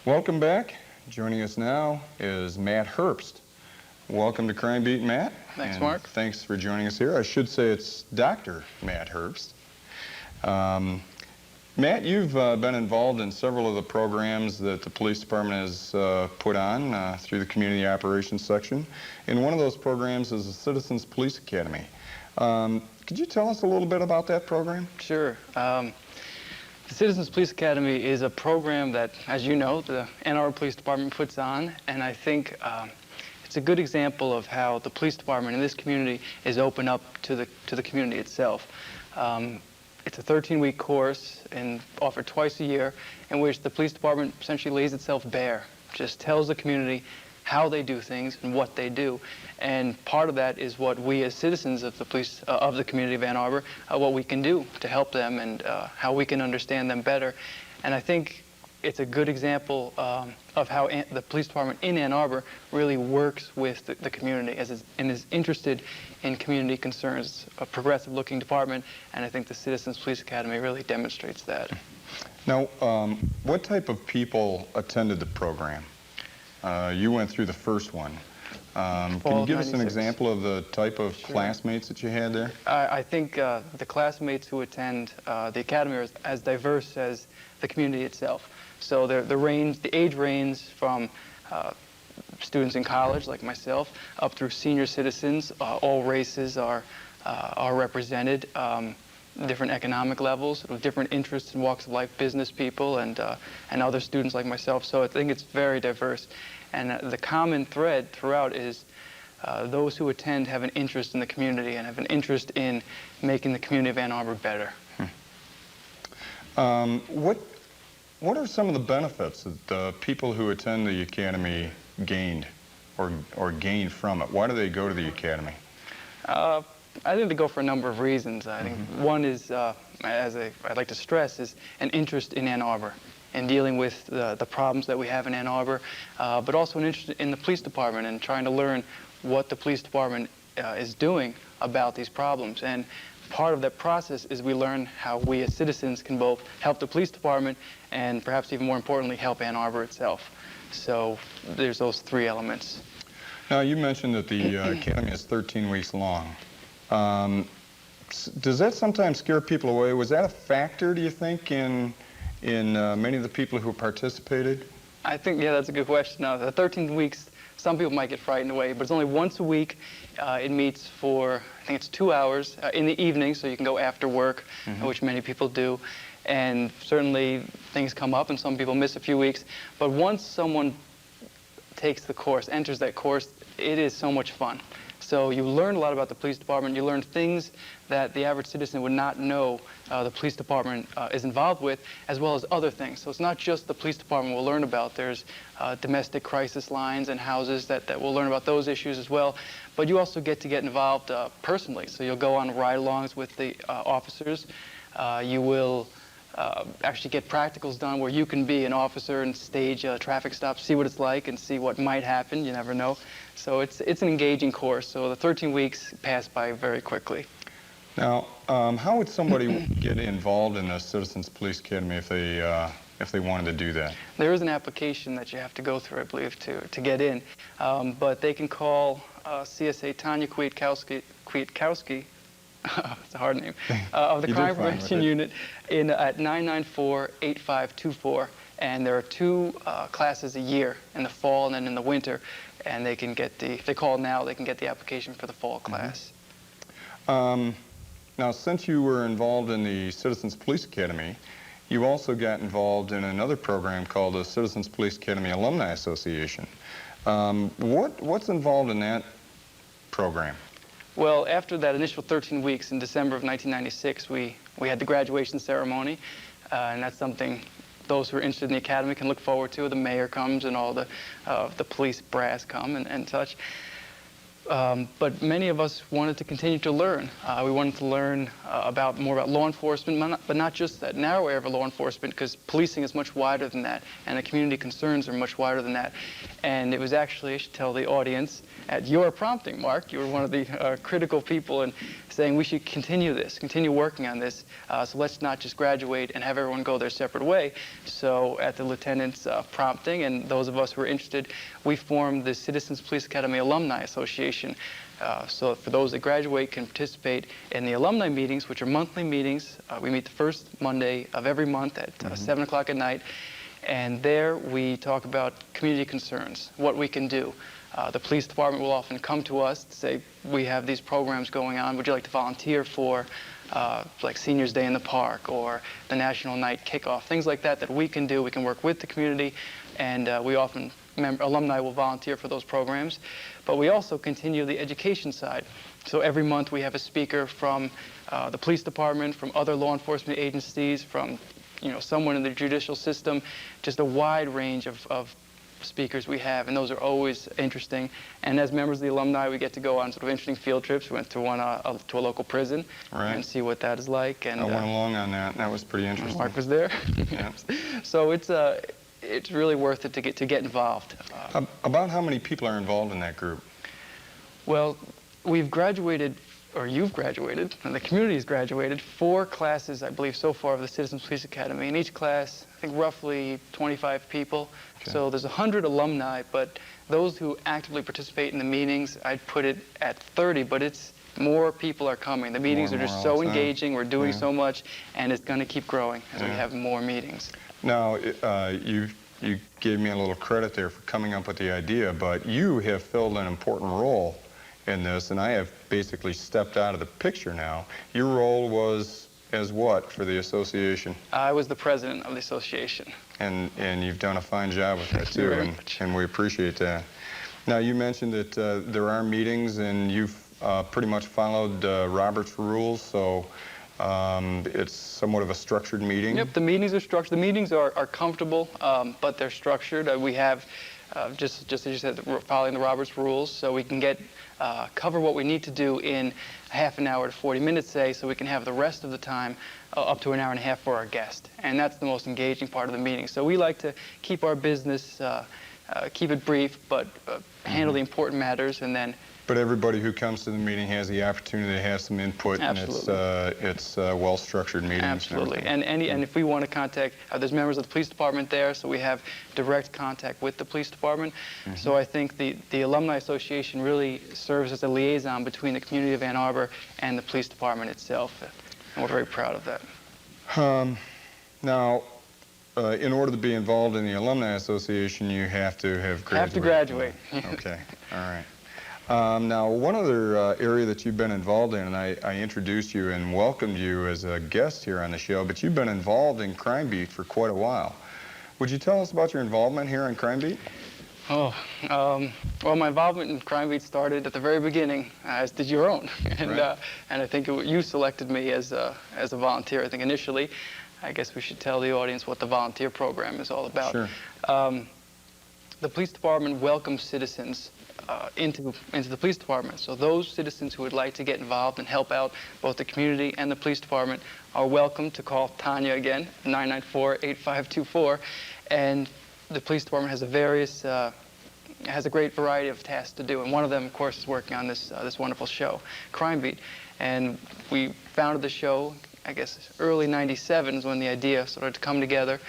Welcome back. Joining us now is Matt Herbst. Welcome to Crime Beat, Matt. Thanks, and Mark. Thanks for joining us here. I should say it's Dr. Matt Herbst. Matt, you've been involved in several of the programs that the police department has put on through the community operations section. And one of those programs is the Citizens Police Academy. Could you tell us a little bit about that program? Sure. The Citizens Police Academy is a program that, as you know, the Ann Arbor Police Department puts on, and I think it's a good example of how the police department in this community is open up to the community itself. It's a 13-week course and offered twice a year, in which the police department essentially lays itself bare, just tells the community how they do things and what they do. And part of that is what we as citizens of the police of the community of Ann Arbor, what we can do to help them and how we can understand them better. And I think it's a good example of how the police department in Ann Arbor really works with the community and is interested in community concerns. It's a progressive-looking department, and I think the Citizens Police Academy really demonstrates that. Now, what type of people attended the program? You went through the first one. Can you give us an example of the type of classmates that you had there? I think the classmates who attend the academy are as diverse as the community itself. So the age range from students in college, like myself, up through senior citizens. All races are represented. Different economic levels, with different interests and walks of life, business people and other students like myself. So I think it's very diverse. And the common thread throughout is those who attend have an interest in the community and have an interest in making the community of Ann Arbor better. What are some of the benefits that the people who attend the academy gained or gained from it? Why do they go to the academy? I think they go for a number of reasons. I think one is, as I'd like to stress, is an interest in Ann Arbor and dealing with the problems that we have in Ann Arbor, but also an interest in the police department and trying to learn what the police department is doing about these problems. And part of that process is we learn how we as citizens can both help the police department and perhaps even more importantly help Ann Arbor itself. So there's those three elements. Now you mentioned that the academy is 13 weeks long. Does that sometimes scare people away? Was that a factor, do you think, in many of the people who participated? I think, yeah, that's a good question. Now, the 13 weeks, some people might get frightened away, but it's only once a week. It meets for, I think it's 2 hours in the evening, so you can go after work, which many people do. And certainly things come up and some people miss a few weeks. But once someone takes the course, enters that course, it is so much fun. So you learn a lot about the police department. You learn things that the average citizen would not know the police department is involved with, as well as other things. So it's not just the police department we'll learn about. There's domestic crisis lines and houses that we'll learn about those issues as well. But you also get involved personally. So you'll go on ride-alongs with the officers. You will actually get practicals done where you can be an officer and stage a traffic stop, see what it's like and see what might happen. You never know. So it's an engaging course. So the 13 weeks pass by very quickly. Now, how would somebody get involved in the Citizens Police Academy if they wanted to do that? There is an application that you have to go through, I believe, to get in. But they can call CSA Tanya Kwiatkowski, it's a hard name, of the Crime Prevention Unit at 994-8524. And there are 2 classes a year, in the fall and then in the winter. And they can get if they call now, they can get the application for the fall class. Now, since you were involved in the Citizens Police Academy, you also got involved in another program called the Citizens Police Academy Alumni Association. What's involved in that program? Well, after that initial 13 weeks in December of 1996, we had the graduation ceremony, and that's something those who are interested in the academy can look forward to. The mayor comes and all the police brass come and such. But many of us wanted to continue to learn. We wanted to learn more about law enforcement, but not just that narrow area of law enforcement, because policing is much wider than that, and the community concerns are much wider than that. And it was actually, I should tell the audience, at your prompting, Mark, you were one of the critical people in saying we should continue working on this. So let's not just graduate and have everyone go their separate way. So at the lieutenant's prompting, and those of us who were interested, we formed the Citizens Police Academy Alumni Association. So for those that graduate can participate in the alumni meetings, which are monthly meetings. We meet the first Monday of every month at 7 o'clock at night. And there we talk about community concerns, what we can do. The police department will often come to us to say, we have these programs going on. Would you like to volunteer for like Seniors Day in the Park or the National Night Kickoff, things like that we can do. We can work with the community, and we often, alumni will volunteer for those programs. But we also continue the education side. So every month we have a speaker from the police department, from other law enforcement agencies, from someone in the judicial system, just a wide range of speakers we have, and those are always interesting. And as members of the alumni, we get to go on sort of interesting field trips. We went to one to a local prison and see what that is like. And I went along on that, and that was pretty interesting. Mark was there. Yeah. So it's really worth it to get involved. About how many people are involved in that group? Well, we've graduated, or you've graduated, and the community's graduated, 4 classes, I believe, so far of the Citizens Police Academy. In each class, I think roughly 25 people. Okay. So there's 100 alumni, but those who actively participate in the meetings, I'd put it at 30, but it's more people are coming. The meetings are just so engaging, we're doing so much, and it's going to keep growing as we have more meetings. Now, you gave me a little credit there for coming up with the idea, but you have filled an important role in this, and I have basically stepped out of the picture now. Your role was as what for the association? I was the president of the association. And you've done a fine job with that too, and we appreciate that. Now, you mentioned that there are meetings, and you've pretty much followed Robert's rules, so it's somewhat of a structured meeting. Yep, the meetings are structured. The meetings are comfortable, but they're structured. We have, just as you said, following the Roberts rules, so we can cover what we need to do in half an hour to 40 minutes, say, so we can have the rest of the time up to an hour and a half for our guest. And that's the most engaging part of the meeting. So we like to keep our business, keep it brief, but handle the important matters, and then. But everybody who comes to the meeting has the opportunity to have some input. Absolutely. And it's well-structured meetings. Absolutely. And if we want to contact, there's members of the police department there, so we have direct contact with the police department. So I think the Alumni Association really serves as a liaison between the community of Ann Arbor and the police department itself. And we're very proud of that. Now, in order to be involved in the Alumni Association, you have to have graduated. Have to graduate. Okay. All right. Now, one other area that you've been involved in, and I introduced you and welcomed you as a guest here on the show, but you've been involved in Crime Beat for quite a while. Would you tell us about your involvement here in Crime Beat? Well, my involvement in Crime Beat started at the very beginning, as did your own. And I think you selected me as a volunteer, I think, initially. I guess we should tell the audience what the volunteer program is all about. Sure. The police department welcomes citizens into the police department. So those citizens who would like to get involved and help out both the community and the police department are welcome to call Tanya again, 994-8524. And the police department has a great variety of tasks to do, and one of them, of course, is working on this wonderful show, Crime Beat. And we founded the show, I guess, early '97 is when the idea started to come together,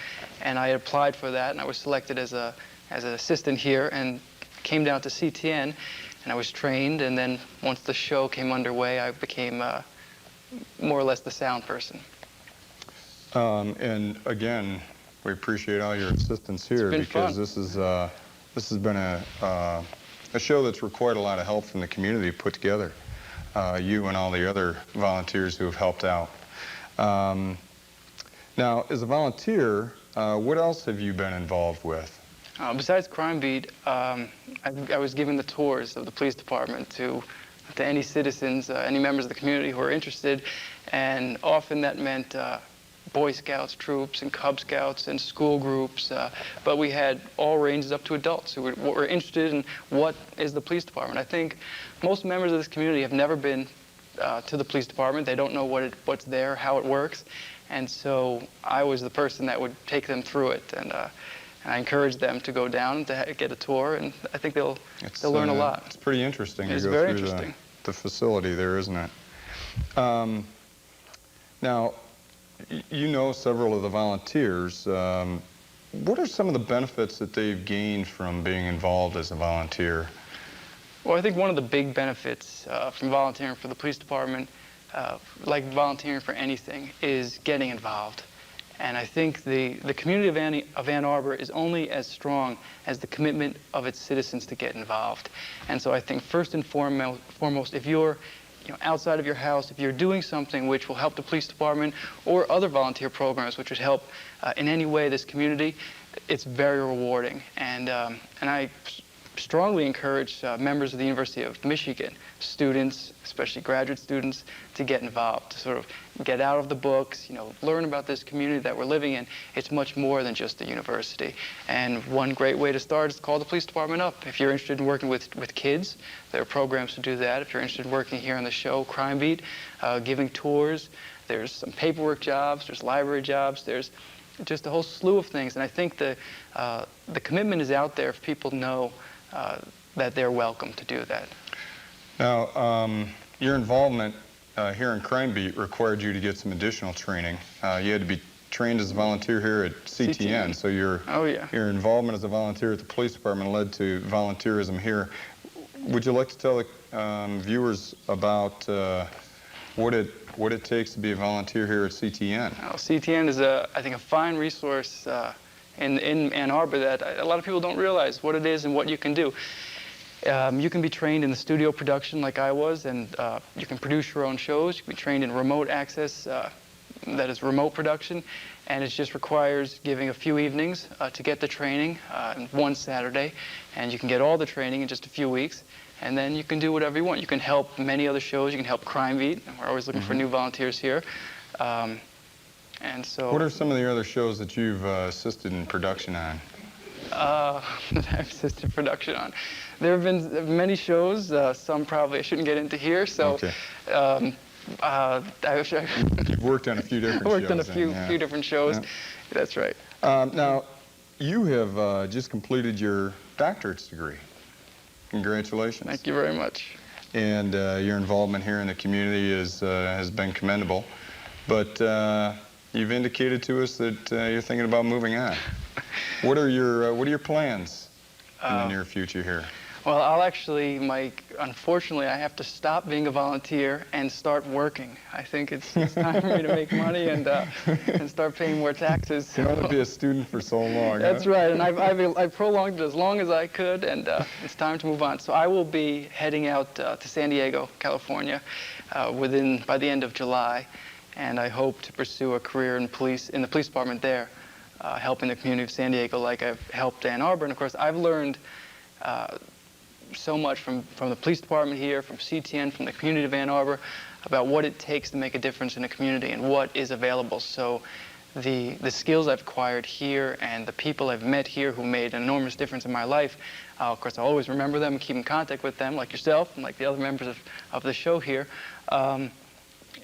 and I had applied for that, and I was selected as an assistant here, and came down to CTN, and I was trained, and then once the show came underway, I became more or less the sound person. And again, we appreciate all your assistance here, because fun. This has been a show that's required a lot of help from the community put together. You and all the other volunteers who have helped out. Now, as a volunteer, what else have you been involved with? Besides Crime Beat, I was giving the tours of the police department to any citizens, any members of the community who are interested, and often that meant Boy Scouts troops and Cub Scouts and school groups, but we had all ranges up to adults who were interested in what is the police department. I think most members of this community have never been to the police department. They don't know what's there, how it works, and so I was the person that would take them through it, and I encouraged them to go down and to get a tour, and I think they'll learn a lot. It's pretty interesting It's to very go through interesting. the facility there, isn't it? Now, you know several of the volunteers. What are some of the benefits that they've gained from being involved as a volunteer? Well, I think one of the big benefits from volunteering for the police department, like volunteering for anything, is getting involved. And I think the community of Ann Arbor is only as strong as the commitment of its citizens to get involved. And so I think first and foremost, if you're outside of your house, if you're doing something which will help the police department or other volunteer programs which would help in any way this community, it's very rewarding. And I strongly encourage members of the University of Michigan, students, especially graduate students, to get involved, to sort of get out of the books, learn about this community that we're living in. It's much more than just a university. And one great way to start is to call the police department up. If you're interested in working with kids, there are programs to do that. If you're interested in working here on the show, Crime Beat, giving tours, there's some paperwork jobs, there's library jobs, there's just a whole slew of things. And I think the commitment is out there if people know that they're welcome to do that. Now, your involvement here in Crime Beat required you to get some additional training. You had to be trained as a volunteer here at CTN, so your involvement as a volunteer at the police department led to volunteerism here. Would you like to tell the viewers about what it takes to be a volunteer here at CTN? Well, CTN is, I think, a fine resource in Ann Arbor that a lot of people don't realize what it is and what you can do. You can be trained in the studio production like I was, and you can produce your own shows. You can be trained in remote access, that is remote production, and it just requires giving a few evenings to get the training, one Saturday, and you can get all the training in just a few weeks, and then you can do whatever you want. You can help many other shows. You can help Crime Beat. We're always looking for new volunteers here. And so, what are some of the other shows that you've assisted in production on? That I've assisted production on. There have been many shows. Some probably I shouldn't get into here. So, okay. You've worked on a few different shows. Worked on a few different shows. Yeah. That's right. Now, you have just completed your doctorate's degree. Congratulations. Thank you very much. And your involvement here in the community has been commendable. But you've indicated to us that you're thinking about moving on. What are your plans in the near future here? Well, I'll actually, Mike, unfortunately, I have to stop being a volunteer and start working. I think it's time for me to make money and start paying more taxes. You can only be a student for so long. That's huh? right, and I've prolonged it as long as I could, and it's time to move on. So I will be heading out to San Diego, California, by the end of July, and I hope to pursue a career in the police department there, helping the community of San Diego like I've helped Ann Arbor. And of course, I've learned so much from the police department here, from CTN, from the community of Ann Arbor, about what it takes to make a difference in a community and what is available. So the skills I've acquired here and the people I've met here who made an enormous difference in my life, of course, I'll always remember them and keep in contact with them, like yourself and like the other members of the show here.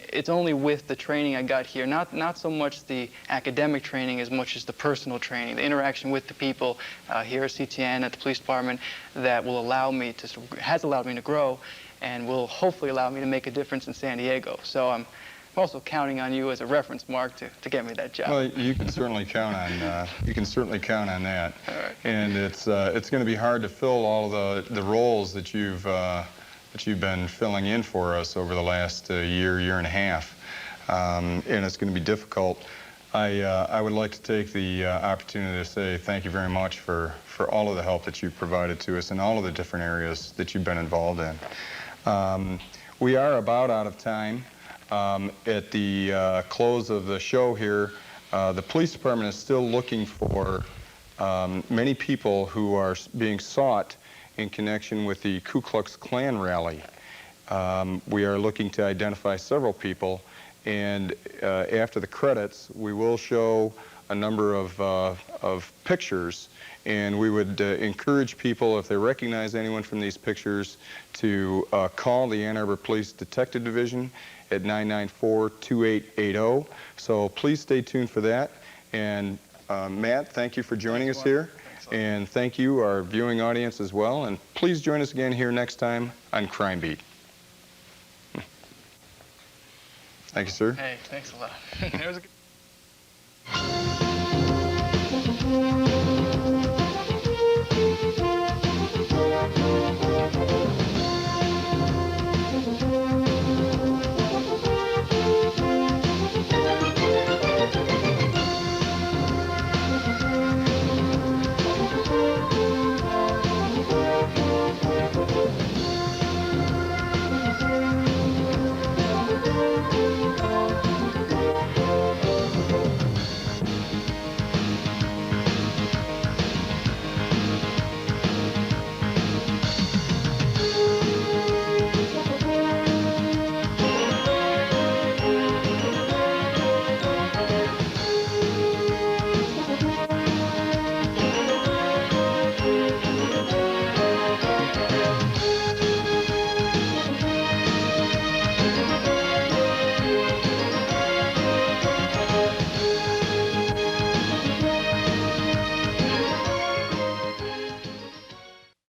It's only with the training I got here, not so much the academic training as much as the personal training, the interaction with the people here at CTN, at the police department, that will has allowed me to grow and will hopefully allow me to make a difference in San Diego. So I'm also counting on you as a reference, Mark, to get me that job. Well, you can certainly count on that. All right. And it's going to be hard to fill all the roles that you've been filling in for us over the last year and a half, and it's going to be difficult. I would like to take the opportunity to say thank you very much for all of the help that you've provided to us in all of the different areas that you've been involved in. We are about out of time. At the close of the show here, the police department is still looking for many people who are being sought in connection with the Ku Klux Klan rally. We are looking to identify several people, And after the credits, we will show a number of pictures, and we would encourage people, if they recognize anyone from these pictures, to call the Ann Arbor Police Detective Division at 994-2880. So please stay tuned for that. And Matt, thank you for joining us here. And thank you, our viewing audience, as well. And please join us again here next time on Crime Beat. Thank you, sir. Hey, thanks a lot. It was a good